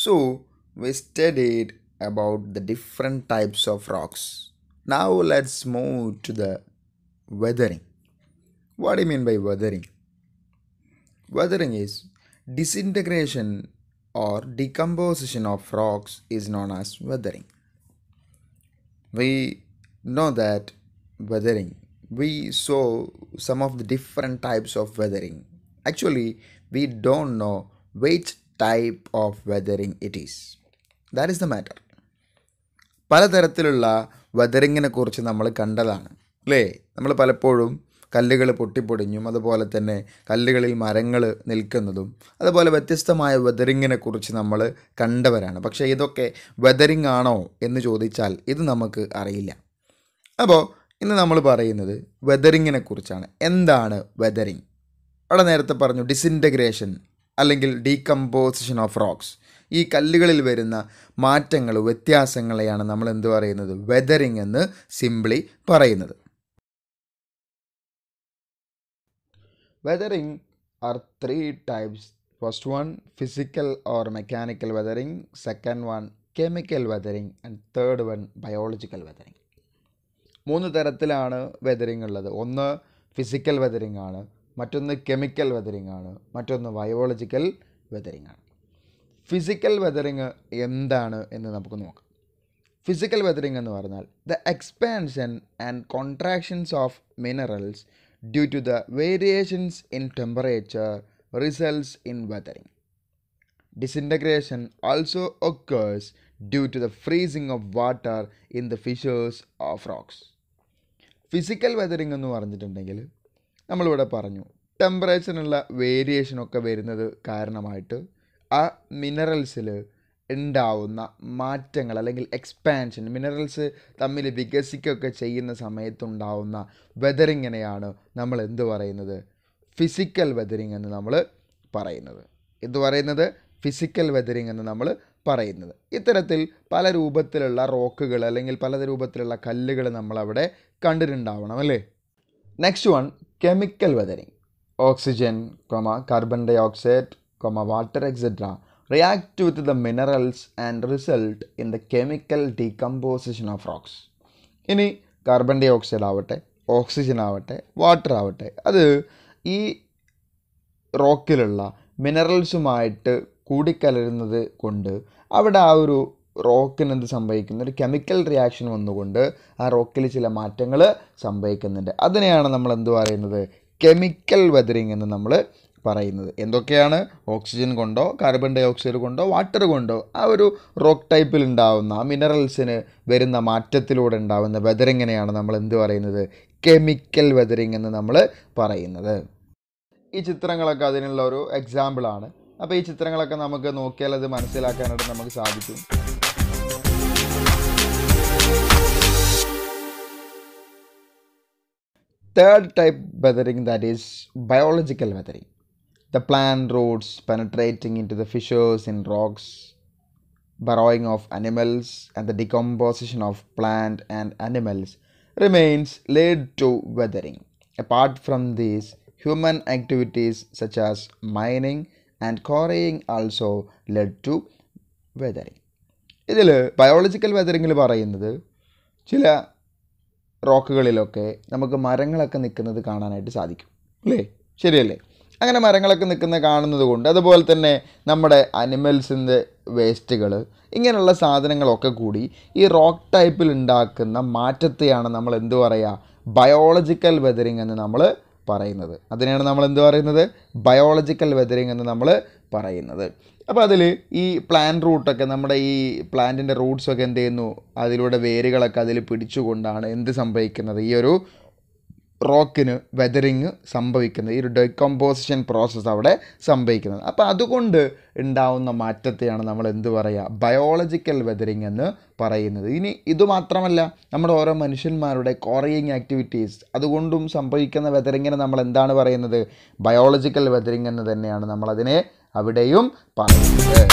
So, we studied about the different types of rocks. Now, let's move to the weathering. What do you mean by weathering? Weathering is disintegration or decomposition of rocks is known as weathering. We know that weathering. We saw some of the different types of weathering. Actually, we don't know which type of weathering it is. That is the matter. പലതരത്തിലുള്ള വെതറിങ്ങിനെ കുറിച്ച് നമ്മൾ കണ്ടതാണ് അല്ലേ. നമ്മൾ പലപ്പോഴും കല്ലുകൾ പൊട്ടിപ്പൊടിഞ്ഞും അതുപോലെ തന്നെ കല്ലുകളിൽ മരങ്ങൾ നിൽക്കുന്നതും അതുപോലെ വ്യത്യസ്തമായ വെതറിങ്ങിനെ കുറിച്ച് നമ്മൾ കണ്ടവരാണ്. പക്ഷേ ഇതൊക്കെ വെതറിങ് ആണോ എന്ന് ചോദിച്ചാൽ ഇത് നമുക്ക് അറിയില്ല. അപ്പോൾ ഇന്ന് നമ്മൾ പറയുന്നത് വെതറിങ്ങിനെ കുറിച്ചാണ്. എന്താണ് വെതറിങ്? അവിടെ നേരത്തെ പറഞ്ഞു ഡിസിൻറ്റഗ്രേഷൻ അല്ലെങ്കിൽ ഡീകമ്പോസിഷൻ ഓഫ് റോക്സ്. ഈ കല്ലുകളിൽ വരുന്ന മാറ്റങ്ങൾ വ്യത്യാസങ്ങളെയാണ് നമ്മൾ എന്ത് പറയുന്നത്, വെതറിങ് എന്ന് സിംപ്ലി പറയുന്നത്. Weathering are three types. First one, physical or mechanical weathering. Second one, chemical weathering. And third one, biological weathering. മൂന്ന് തരത്തിലാണ് വെതറിങ് ഉള്ളത്. ഒന്ന് ഫിസിക്കൽ വെതറിങ് ആണ്, മറ്റൊന്ന് കെമിക്കൽ വെതറിങ് ആണ്, മറ്റൊന്ന് ബയോളജിക്കൽ വെതറിങ് ആണ്. ഫിസിക്കൽ വെതറിങ് എന്താണ് എന്ന് നമുക്ക് നോക്കാം. ഫിസിക്കൽ വെതറിങ് എന്ന് പറഞ്ഞാൽ the expansion and contractions of minerals due to the variations in temperature results in weathering. Disintegration also occurs due to the freezing of water in the fissures of rocks. Physical weathering എന്ന് പറഞ്ഞിട്ടുണ്ടെങ്കിൽ നമ്മളിവിടെ പറഞ്ഞു ടെമ്പറേച്ചറിനുള്ള വേരിയേഷനൊക്കെ വരുന്നത് കാരണമായിട്ട് ആ മിനറൽസിൽ ഉണ്ടാവുന്ന മാറ്റങ്ങൾ അല്ലെങ്കിൽ എക്സ്പാൻഷൻ, മിനറൽസ് തമ്മിൽ വികസിക്കുകയൊക്കെ ചെയ്യുന്ന സമയത്തുണ്ടാവുന്ന വെതറിങ്ങിനെയാണ് നമ്മൾ എന്ത് പറയുന്നത്, ഫിസിക്കൽ വെതറിങ് എന്ന് നമ്മൾ പറയുന്നത്. എന്ത് പറയുന്നത്, ഫിസിക്കൽ വെതറിങ് എന്ന് നമ്മൾ പറയുന്നത്. ഇത്തരത്തിൽ പല രൂപത്തിലുള്ള റോക്കുകൾ അല്ലെങ്കിൽ പല രൂപത്തിലുള്ള കല്ലുകൾ നമ്മളവിടെ കണ്ടിട്ടുണ്ടാവണം അല്ലേ. Next one, chemical weathering. Oxygen, carbon dioxide, water etcetera react with the minerals and result in the chemical decomposition of rocks. ഇനി കാർബൺ ഡൈ ഓക്സൈഡ് ആവട്ടെ, ഓക്സിജൻ ആവട്ടെ, വാട്ടർ ആവട്ടെ, അത് ഈ റോക്കിലുള്ള മിനറൽസുമായിട്ട് കൂടിക്കലരുന്നത് കൊണ്ട് അവിടെ ആ ഒരു റോക്കിന് എന്ത് സംഭവിക്കുന്നു, ഒരു കെമിക്കൽ റിയാക്ഷൻ വന്നുകൊണ്ട് ആ റോക്കിൽ ചില മാറ്റങ്ങൾ സംഭവിക്കുന്നുണ്ട്. അതിനെയാണ് നമ്മൾ എന്ത് പറയുന്നത്, കെമിക്കൽ വെതറിങ് എന്ന് നമ്മൾ പറയുന്നത്. എന്തൊക്കെയാണ്, ഓക്സിജൻ കൊണ്ടോ കാർബൺ ഡൈ ഓക്സൈഡ് കൊണ്ടോ വാട്ടർ കൊണ്ടോ ആ ഒരു റോക്ക് ടൈപ്പിൽ ഉണ്ടാവുന്ന മിനറൽസിന് വരുന്ന മാറ്റത്തിലൂടെ ഉണ്ടാവുന്ന വെതറിങ്ങിനെയാണ് നമ്മൾ എന്ത് പറയുന്നത്, കെമിക്കൽ വെതറിങ് എന്ന് നമ്മൾ പറയുന്നത്. ഈ ചിത്രങ്ങളൊക്കെ അതിനുള്ള ഒരു എക്സാമ്പിളാണ്. അപ്പോൾ ഈ ചിത്രങ്ങളൊക്കെ നമുക്ക് നോക്കിയാൽ അത് മനസ്സിലാക്കാനായിട്ട് നമുക്ക് സാധിക്കും. Third type weathering, that is biological weathering. The plant roots penetrating into the fissures in rocks, burrowing of animals, and the decomposition of plant and animals remains led to weathering. Apart from these, human activities such as mining and quarrying also led to weathering. ഇതിൽ biological വെതറിങ്ങിൽ പറയുന്നത് ചില റോക്കുകളിലൊക്കെ നമുക്ക് മരങ്ങളൊക്കെ നിൽക്കുന്നത് കാണാനായിട്ട് സാധിക്കും അല്ലേ, ശരിയല്ലേ? അങ്ങനെ മരങ്ങളൊക്കെ നിൽക്കുന്നത് കാണുന്നത് കൊണ്ട് അതുപോലെ തന്നെ നമ്മുടെ അനിമൽസിൻ്റെ വേസ്റ്റുകൾ, ഇങ്ങനെയുള്ള സാധനങ്ങളൊക്കെ കൂടി ഈ റോക്ക് ടൈപ്പിൽ ഉണ്ടാക്കുന്ന മാറ്റത്തെയാണ് നമ്മൾ എന്ത് പറയുക, ബയോളജിക്കൽ വെതറിങ് എന്ന് നമ്മൾ പറയുന്നത്. അതിനെയാണ് നമ്മൾ എന്ത് പറയുന്നത്, ബയോളജിക്കൽ വെതറിങ് എന്ന് നമ്മൾ പറയുന്നത്. അപ്പോൾ അതിൽ ഈ പ്ലാന്റ് റൂട്ടൊക്കെ, നമ്മുടെ ഈ പ്ലാന്റിൻ്റെ റൂട്ട്സൊക്കെ എന്ത് ചെയ്യുന്നു, അതിലൂടെ വേരുകളൊക്കെ അതിൽ പിടിച്ചുകൊണ്ടാണ് എന്ത് സംഭവിക്കുന്നത്, ഈ ഒരു റോക്കിന് വെതറിങ് സംഭവിക്കുന്നത്, ഈ ഒരു ഡീകമ്പോസിഷൻ പ്രോസസ്സ് അവിടെ സംഭവിക്കുന്നത്. അപ്പോൾ അതുകൊണ്ട് ഉണ്ടാവുന്ന മാറ്റത്തെയാണ് നമ്മൾ എന്ത് പറയുക, ബയോളജിക്കൽ വെതറിങ് എന്ന് പറയുന്നത്. ഇനി ഇതുമാത്രമല്ല, നമ്മുടെ ഓരോ മനുഷ്യന്മാരുടെ ക്വാറിയിങ് ആക്ടിവിറ്റീസ്, അതുകൊണ്ടും സംഭവിക്കുന്ന വെതറിങ്ങിനെ നമ്മൾ എന്താണ് പറയുന്നത്, ബയോളജിക്കൽ വെതറിങ് എന്ന് തന്നെയാണ് നമ്മളതിനെ അവിടെയും പറയുന്നത്.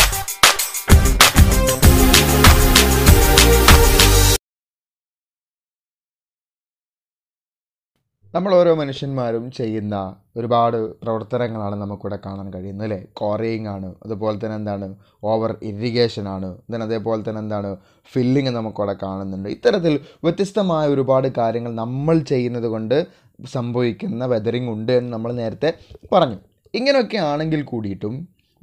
നമ്മൾ ഓരോ മനുഷ്യന്മാരും ചെയ്യുന്ന ഒരുപാട് പ്രവർത്തനങ്ങളാണ് നമുക്കിവിടെ കാണാൻ കഴിയുന്നത് അല്ലേ. കോറിയിങ് ആണ്, അതുപോലെ തന്നെ എന്താണ് ഓവർ ഇറിഗേഷൻ ആണ്, അതേപോലെ തന്നെ എന്താണ് ഫില്ലിങ് നമുക്കിവിടെ കാണുന്നുണ്ട്. ഇത്തരത്തിൽ വ്യത്യസ്തമായ ഒരുപാട് കാര്യങ്ങൾ നമ്മൾ ചെയ്യുന്നത് കൊണ്ട് സംഭവിക്കുന്ന വെതറിങ് ഉണ്ട് എന്ന് നമ്മൾ നേരത്തെ പറഞ്ഞു. ഇങ്ങനെയൊക്കെ ആണെങ്കിൽ കൂടിയിട്ടും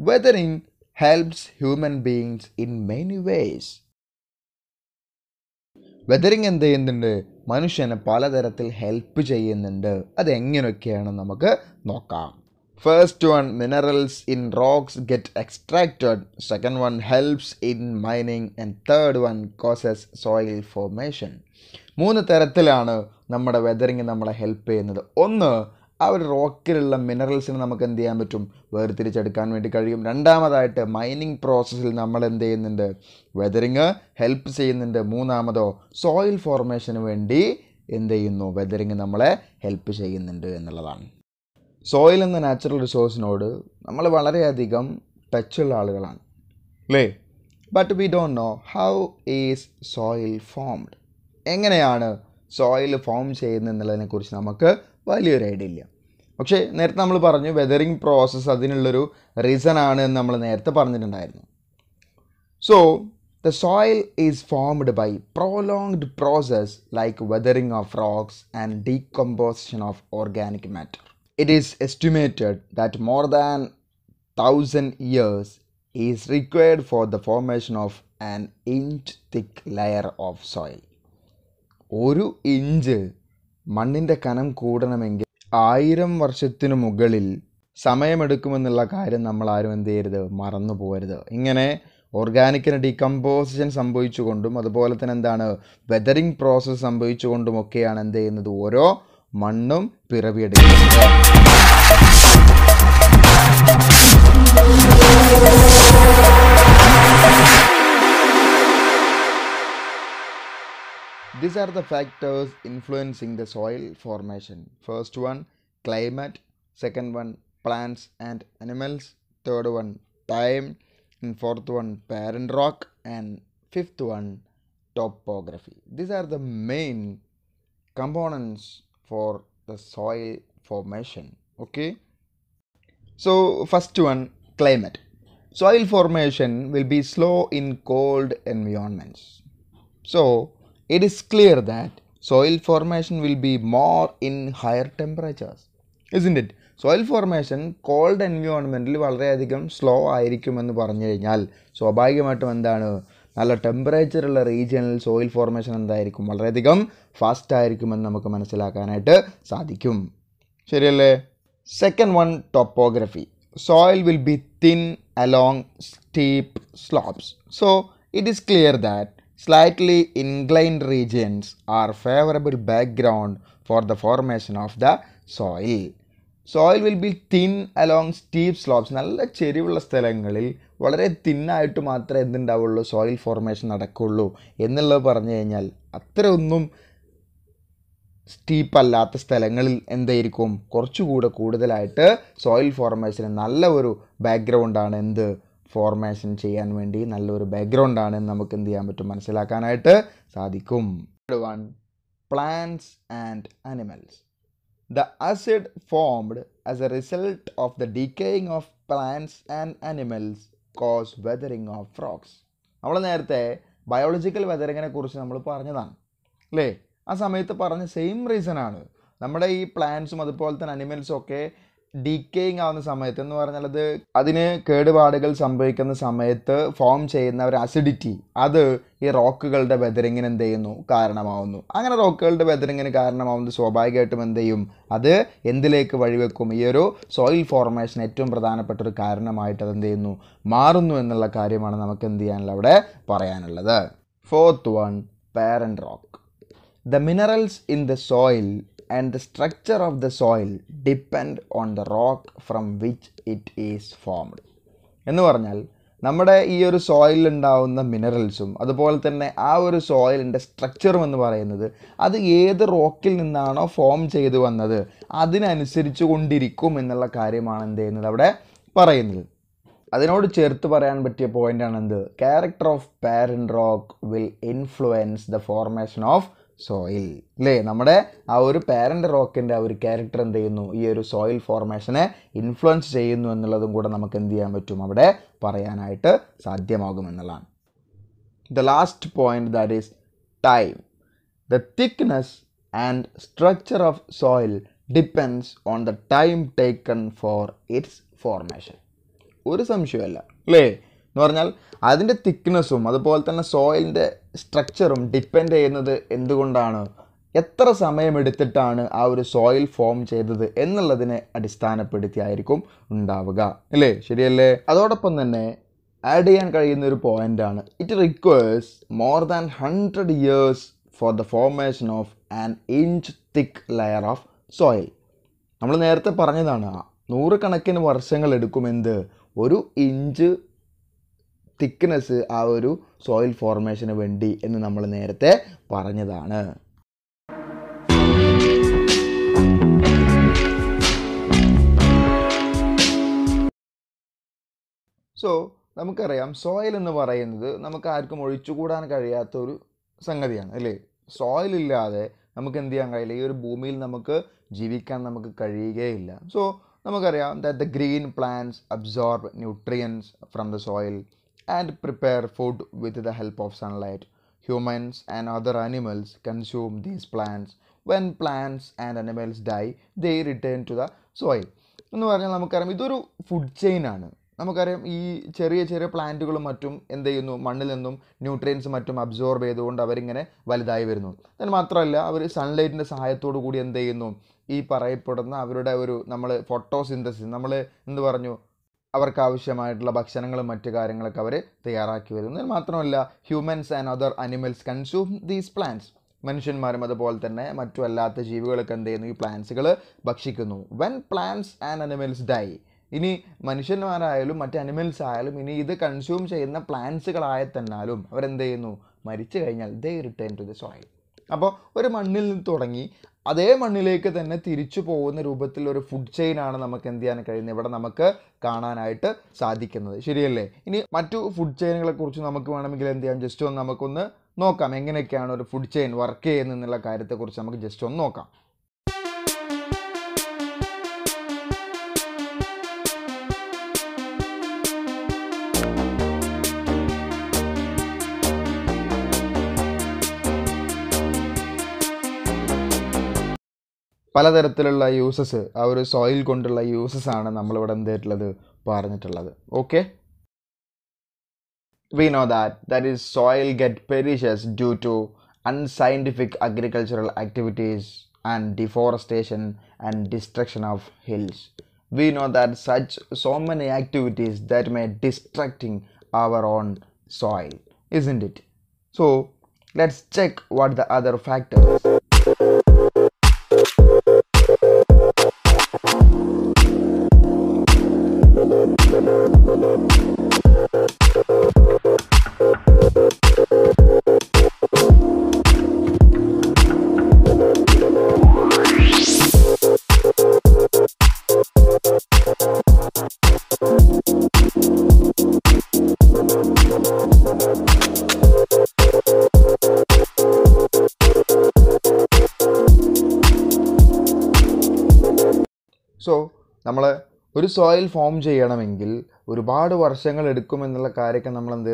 weathering helps human beings in many ways. Weathering എന്ത് ചെയ്യുന്നുണ്ട്? മനുഷ്യനെ പലതരത്തിൽ ഹെൽപ്പ് ചെയ്യുന്നുണ്ട്. അതെങ്ങനെയൊക്കെയാണെന്ന് നമുക്ക് നോക്കാം. First one, minerals in rocks get extracted. Second one, helps in mining. And third one, causes soil formation. 3 തരത്തിലാണ് നമ്മുടെ വെതറിങ് നമ്മളെ ഹെൽപ്പ് ചെയ്യുന്നത്. ഒന്ന്, ആ ഒരു റോക്കിലുള്ള മിനറൽസിന് നമുക്ക് എന്ത് ചെയ്യാൻ പറ്റും? വേർതിരിച്ചെടുക്കാൻ വേണ്ടി കഴിയും. രണ്ടാമതായിട്ട് മൈനിങ് പ്രോസസ്സിൽ നമ്മൾ എന്ത് ചെയ്യുന്നുണ്ട്? വെതറിങ് ഹെൽപ്പ് ചെയ്യുന്നുണ്ട്. മൂന്നാമതോ സോയിൽ ഫോർമേഷന് വേണ്ടി എന്ത് ചെയ്യുന്നു? വെതറിങ് നമ്മളെ ഹെൽപ്പ് ചെയ്യുന്നുണ്ട് എന്നുള്ളതാണ്. സോയിൽ എന്ന നാച്ചുറൽ റിസോഴ്സിനോട് നമ്മൾ വളരെയധികം ടച്ചുള്ള ആളുകളാണ് അല്ലേ. But we don't know how is soil formed. എങ്ങനെയാണ് സോയിൽ ഫോം ചെയ്യുന്നത് എന്നുള്ളതിനെക്കുറിച്ച് നമുക്ക് വലിയൊരു ഐഡിയ ഇല്ല. പക്ഷേ നേരത്തെ നമ്മൾ പറഞ്ഞു വെതറിങ് പ്രോസസ്സ് അതിനുള്ളൊരു റീസൺ ആണ് എന്ന് നമ്മൾ നേരത്തെ പറഞ്ഞിട്ടുണ്ടായിരുന്നു. So the soil is formed by prolonged process like weathering of rocks and decomposition of organic matter. It is estimated that more than 1000 years is required for the formation of an inch thick layer of soil. 1 inch മണ്ണിൻ്റെ കനം കൂടണമെങ്കിൽ 1000 വർഷത്തിനു മുകളിൽ സമയമെടുക്കുമെന്നുള്ള കാര്യം നമ്മൾ ആരും എന്ത് ചെയ്യരുത്? മറന്നു പോകരുത്. ഇങ്ങനെ ഓർഗാനിക്കിന് ഡീകമ്പോസിഷൻ സംഭവിച്ചുകൊണ്ടും അതുപോലെ തന്നെ എന്താണ് വെതറിങ് പ്രോസസ്സ് സംഭവിച്ചുകൊണ്ടുമൊക്കെയാണ് എന്ത് ചെയ്യുന്നത്? ഓരോ മണ്ണും പിറവിയെടുക്കുന്നത്. These are the factors influencing the soil formation. First one, climate. Second one, plants and animals. Third one, time. And fourth one, parent rock. And fifth one, topography. These are the main components for the soil formation. Okay. So first one, climate. Soil formation will be slow in cold environments. So it is clear that soil formation will be more in higher temperatures, isn't it? Soil formation cold എൻവയോൺമെൻറ്റിൽ വളരെയധികം slow ആയിരിക്കുമെന്ന് പറഞ്ഞു കഴിഞ്ഞാൽ സ്വാഭാവികമായിട്ടും എന്താണ്? നല്ല ടെമ്പറേച്ചറുള്ള റീജിയനിൽ soil formation എന്തായിരിക്കും? വളരെയധികം ഫാസ്റ്റ് ആയിരിക്കുമെന്ന് നമുക്ക് മനസ്സിലാക്കാനായിട്ട് സാധിക്കും. ശരിയല്ലേ? Second one, topography. Soil will be thin along steep slopes. So it is clear that slightly inclined regions are favorable background for the formation of the soil. Soil will be thin along steep slopes. നല്ല ചെരിവുള്ള സ്ഥലങ്ങളിൽ വളരെ തിന്നായിട്ട് മാത്രമേ എന്തുണ്ടാവുള്ളൂ? Soil formation നടക്കുള്ളൂ എന്നുള്ളത് പറഞ്ഞു കഴിഞ്ഞാൽ അത്രയൊന്നും steep അല്ലാത്ത സ്ഥലങ്ങളിൽ എന്തായിരിക്കും? കുറച്ചുകൂടെ കൂടുതലായിട്ട് സോയിൽ ഫോർമേഷന് നല്ല ഒരു ബാക്ക്ഗ്രൗണ്ടാണ് എന്ത് ഫോർമേഷൻ ചെയ്യാൻ വേണ്ടി നല്ലൊരു ബാക്ക്ഗ്രൗണ്ടാണ് നമുക്ക് എന്ത് ചെയ്യാൻ പറ്റും? മനസ്സിലാക്കാനായിട്ട് സാധിക്കും. One, plants and animals. The acid formed as a result of the decaying of plants and animals cause weathering of rocks. നമ്മൾ നേരത്തെ ബയോളജിക്കൽ വെതറിങ്ങിനെ കുറിച്ച് നമ്മൾ പറഞ്ഞതാണ് അല്ലേ. ആ സമയത്ത് പറഞ്ഞ സെയിം റീസൺ ആണ്. നമ്മുടെ ഈ പ്ലാന്റ്സും അതുപോലെ തന്നെ അനിമൽസും ഒക്കെ ഡീക്കേയിങ് ആവുന്ന സമയത്ത് എന്ന് പറഞ്ഞാൽ അതിന് കേടുപാടുകൾ സംഭവിക്കുന്ന സമയത്ത് ഫോം ചെയ്യുന്ന ഒരു അസിഡിറ്റി അത് ഈ റോക്കുകളുടെ വെതറിങ്ങിന് എന്ത് ചെയ്യുന്നു? കാരണമാവുന്നു. അങ്ങനെ റോക്കുകളുടെ വെതറിങ്ങിന് കാരണമാവുന്നത് സ്വാഭാവികമായിട്ടും എന്ത് ചെയ്യും? അത് എന്തിലേക്ക് വഴിവെക്കും? ഈ ഒരു സോയിൽ ഫോർമേഷൻ ഏറ്റവും പ്രധാനപ്പെട്ട ഒരു കാരണമായിട്ട് അത് എന്ത് ചെയ്യുന്നു? മാറുന്നു എന്നുള്ള കാര്യമാണ് നമുക്ക് എന്ത് ചെയ്യാനുള്ള അവിടെ പറയാനുള്ളത്. Fourth one, parent rock. The minerals in the soil and the structure of the soil depend on the rock from which it is formed. എന്ന് പറഞ്ഞാൽ നമ്മുടെ ഈ ഒരു സോയിലിൽ ഉണ്ടാവുന്ന മിനറൽസും അതുപോലെ തന്നെ ആ ഒരു സോയിലിൻ്റെ സ്ട്രക്ചറും എന്ന് പറയുന്നത് അത് ഏത് റോക്കിൽ നിന്നാണോ ഫോം ചെയ്തു വന്നത് അതിനനുസരിച്ച് കൊണ്ടിരിക്കും എന്നുള്ള കാര്യമാണ് എന്ത് ചെയ്യുന്നത് അവിടെ പറയുന്നത്. അതിനോട് ചേർത്ത് പറയാൻ പറ്റിയ പോയിൻ്റാണ് എന്ത്? Character of parent rock will influence the formation of soil അല്ലേ. നമ്മുടെ ആ ഒരു പാരൻ്റ് റോക്കിൻ്റെ ആ ഒരു ക്യാരക്ടർ എന്ത് ചെയ്യുന്നു, ഈ ഒരു സോയിൽ ഫോർമേഷനെ ഇൻഫ്ലുവൻസ് ചെയ്യുന്നു എന്നുള്ളതും കൂടെ നമുക്ക് എന്ത് ചെയ്യാൻ പറ്റും, അവിടെ പറയാനായിട്ട് സാധ്യമാകുമെന്നുള്ളതാണ്. The last point, that is time. The thickness and structure of soil depends on the time taken for its formation. ഒരു സംശയമല്ല അല്ലേ. എന്ന് പറഞ്ഞാൽ അതിൻ്റെ തിക്നെസ്സും അതുപോലെ തന്നെ സോയിലിൻ്റെ സ്ട്രക്ചറും ഡിപ്പെൻഡ് ചെയ്യുന്നത് എന്തുകൊണ്ടാണ്, എത്ര സമയമെടുത്തിട്ടാണ് ആ ഒരു സോയിൽ ഫോം ചെയ്തത് എന്നുള്ളതിനെ അടിസ്ഥാനപ്പെടുത്തിയായിരിക്കും ഉണ്ടാവുക അല്ലേ. ശരിയല്ലേ. അതോടൊപ്പം തന്നെ ആഡ് ചെയ്യാൻ കഴിയുന്ന ഒരു പോയിൻ്റാണ്, it requires more than 100 years four the formation of an inch thick layer of soil. നമ്മൾ നേരത്തെ പറഞ്ഞതാണ് 100 കണക്കിന് വർഷങ്ങൾ എടുക്കുമെന്ത് ഒരു ഇഞ്ച് തിക്നെസ് ആ ഒരു സോയിൽ ഫോർമേഷന് വേണ്ടി എന്ന് നമ്മൾ നേരത്തെ പറഞ്ഞതാണ്. സോ നമുക്കറിയാം സോയിൽ എന്ന് പറയുന്നത് നമുക്ക് ആർക്കും ഒഴിച്ചുകൂടാൻ കഴിയാത്തൊരു സംഗതിയാണ് അല്ലേ. സോയിൽ ഇല്ലാതെ നമുക്ക് എന്ത് ചെയ്യാൻ കഴിയില്ല, ഈ ഒരു ഭൂമിയിൽ നമുക്ക് ജീവിക്കാൻ നമുക്ക് കഴിയുകയില്ല. സോ നമുക്കറിയാം that the green plants absorb nutrients from the soil and prepare food with the help of sunlight. Humans and other animals consume these plants. When plants and animals die, they return to the soil. എന്ന് പറഞ്ഞാൽ നമുക്കറിയാം ഇതൊരു food chain ആണ്. നമുക്കറിയാം ഈ ചെറിയ ചെറിയ പ്ലാന്റുകളും മറ്റും എന്ത് ചെയ്യുന്നു, മണ്ണിൽ നിന്നും ന്യൂട്രിയൻസ് മറ്റും അബ്സോർബ് ചെയ്തുകൊണ്ട് അവരിങ്ങനെ വലുതായി വരുന്നു. അതിന് മാത്രമല്ല അവർ സൺലൈറ്റിൻ്റെ സഹായത്തോടു കൂടി എന്ത് ചെയ്യുന്നു, ഈ പറയപ്പെടുന്ന അവരുടെ ഒരു നമ്മൾ ഫോട്ടോസിന്തസിസ് നമ്മൾ എന്ത് പറഞ്ഞു, അവർക്ക് ആവശ്യമായിട്ടുള്ള ഭക്ഷണങ്ങളും മറ്റു കാര്യങ്ങളൊക്കെ അവർ തയ്യാറാക്കി വരുന്നു. അതിന് മാത്രമല്ല humans and other animals consume these plants. മനുഷ്യന്മാരും അതുപോലെ തന്നെ മറ്റു അല്ലാത്ത ജീവികളൊക്കെ എന്ത് ചെയ്യുന്നു, ഈ പ്ലാന്റ്സുകൾ ഭക്ഷിക്കുന്നു. When plants and animals die, ഇനി മനുഷ്യന്മാരായാലും മറ്റ് അനിമൽസ് ആയാലും ഇനി ഇത് കൺസ്യൂം ചെയ്യുന്ന പ്ലാന്റ്സുകളായ തന്നാലും അവരെന്ത് ചെയ്യുന്നു, മരിച്ചു കഴിഞ്ഞാൽ they return to the soil. അപ്പോൾ ഒരു മണ്ണിൽ നിന്ന് തുടങ്ങി അതേ മണ്ണിലേക്ക് തന്നെ തിരിച്ചു പോകുന്ന രൂപത്തിലൊരു ഫുഡ് ചെയിനാണ് നമുക്ക് എന്ത് ചെയ്യാൻ കഴിയുന്നത്, ഇവിടെ നമുക്ക് കാണാനായിട്ട് സാധിക്കുന്നത്. ശരിയല്ലേ. ഇനി മറ്റു ഫുഡ് ചെയിനുകളെ കുറിച്ച് നമുക്ക് വേണമെങ്കിൽ എന്ത് ചെയ്യാം, ജസ്റ്റ് ഒന്ന് നമുക്കൊന്ന് നോക്കാം എങ്ങനെയൊക്കെയാണ് ഒരു ഫുഡ് ചെയിൻ വർക്ക് ചെയ്യുന്നതെന്നുള്ള കാര്യത്തെക്കുറിച്ച് നമുക്ക് ജസ്റ്റ് ഒന്ന് നോക്കാം. പലതരത്തിലുള്ള യൂസസ്, ആ ഒരു സോയിൽ കൊണ്ടുള്ള യൂസസ് ആണ് നമ്മളിവിടെ എന്തായിട്ടുള്ളത് പറഞ്ഞിട്ടുള്ളത്. Okay, we know that is soil get perishes due to unscientific agricultural activities and deforestation and destruction of hills. We know that so many activities that may destructing our own soil, isn't it? So let's check what the other factors. So നമ്മൾ ഒരു soil form ചെയ്യണമെങ്കിൽ ഒരുപാട് വർഷങ്ങൾ എടുക്കുമെന്നുള്ള കാര്യമൊക്കെ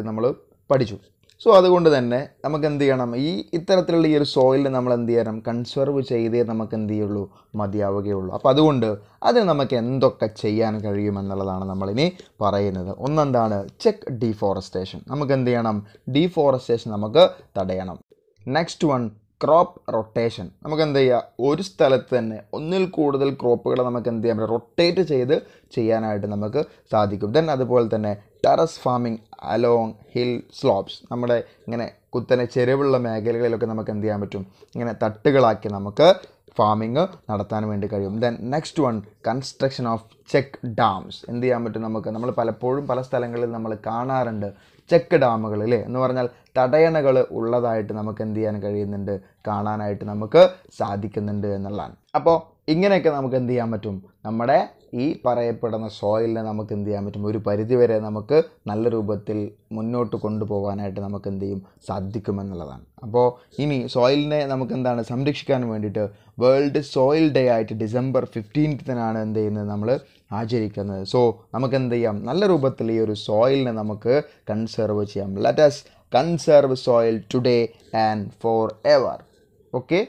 നമ്മൾ പഠിച്ചു. So അതുകൊണ്ട് തന്നെ നമുക്ക് എന്ത് ചെയ്യണം, ഈ ഇത്തരത്തിലുള്ള ഈ ഒരു സോയിലിനെ നമ്മൾ എന്ത് ചെയ്യണം, കൺസർവ് ചെയ്തേ നമുക്ക് എന്ത് ചെയ്യുള്ളൂ, മതിയാവുകയുള്ളൂ. അപ്പോൾ അതുകൊണ്ട് അതിന് നമുക്ക് എന്തൊക്കെ ചെയ്യാൻ കഴിയുമെന്നുള്ളതാണ് നമ്മളിനി പറയുന്നത്. ഒന്നെന്താണ്, ചെക്ക് ഡീഫോറസ്റ്റേഷൻ. നമുക്ക് എന്ത് ചെയ്യണം, ഡീഫോറസ്റ്റേഷൻ നമുക്ക് തടയണം. Next one, crop rotation. നമുക്ക് എന്ത് ചെയ്യുക, ഒരു സ്ഥലത്ത് തന്നെ ഒന്നിൽ കൂടുതൽ ക്രോപ്പുകൾ നമുക്ക് എന്ത് ചെയ്യാൻ പറ്റും, റൊട്ടേറ്റ് ചെയ്ത് ചെയ്യാനായിട്ട് നമുക്ക് സാധിക്കും. ദെൻ അതുപോലെ തന്നെ terrace farming along hill slopes. നമ്മുടെ ഇങ്ങനെ കുത്തനെ ചെരിവുള്ള മേഖലകളിലൊക്കെ നമുക്ക് എന്ത് ചെയ്യാൻ പറ്റും, ഇങ്ങനെ തട്ടുകളാക്കി നമുക്ക് ഫാമിങ് നടത്താൻ വേണ്ടി കഴിയും. Then next one, construction of cheque dams. എന്ത് ചെയ്യാൻ പറ്റും നമുക്ക്, നമ്മൾ പലപ്പോഴും പല സ്ഥലങ്ങളിൽ നമ്മൾ കാണാറുണ്ട് ചെക്ക് ഡാമുകൾ അല്ലേ, എന്ന് പറഞ്ഞാൽ തടയണകൾ ഉള്ളതായിട്ട് നമുക്ക് എന്ത് ചെയ്യാൻ കഴിയുന്നുണ്ട്, കാണാനായിട്ട് നമുക്ക് സാധിക്കുന്നുണ്ട് എന്നുള്ളതാണ്. അപ്പോൾ ഇങ്ങനെയൊക്കെ നമുക്ക് എന്ത് ചെയ്യാൻ പറ്റും, നമ്മുടെ ഈ പറയപ്പെടുന്ന സോയിലിനെ നമുക്ക് എന്ത് ചെയ്യാൻ പറ്റും, ഒരു പരിധിവരെ നമുക്ക് നല്ല രൂപത്തിൽ മുന്നോട്ട് കൊണ്ടുപോകാനായിട്ട് നമുക്ക് എന്ത് ചെയ്യും സാധിക്കുമെന്നുള്ളതാണ്. അപ്പോൾ ഇനി സോയിലിനെ നമുക്ക് എന്താണ് സംരക്ഷിക്കാൻ വേണ്ടിയിട്ട് വേൾഡ് സോയിൽ ഡേ ആയിട്ട് December 15th എന്ത് ചെയ്യുന്നത് നമ്മൾ ആചരിക്കുന്നത്. സോ നമുക്ക് എന്ത് ചെയ്യാം, നല്ല രൂപത്തിൽ ഈ ഒരു സോയിലിനെ നമുക്ക് കൺസേർവ് ചെയ്യാം. Let us conserve soil today and for ever. Okay.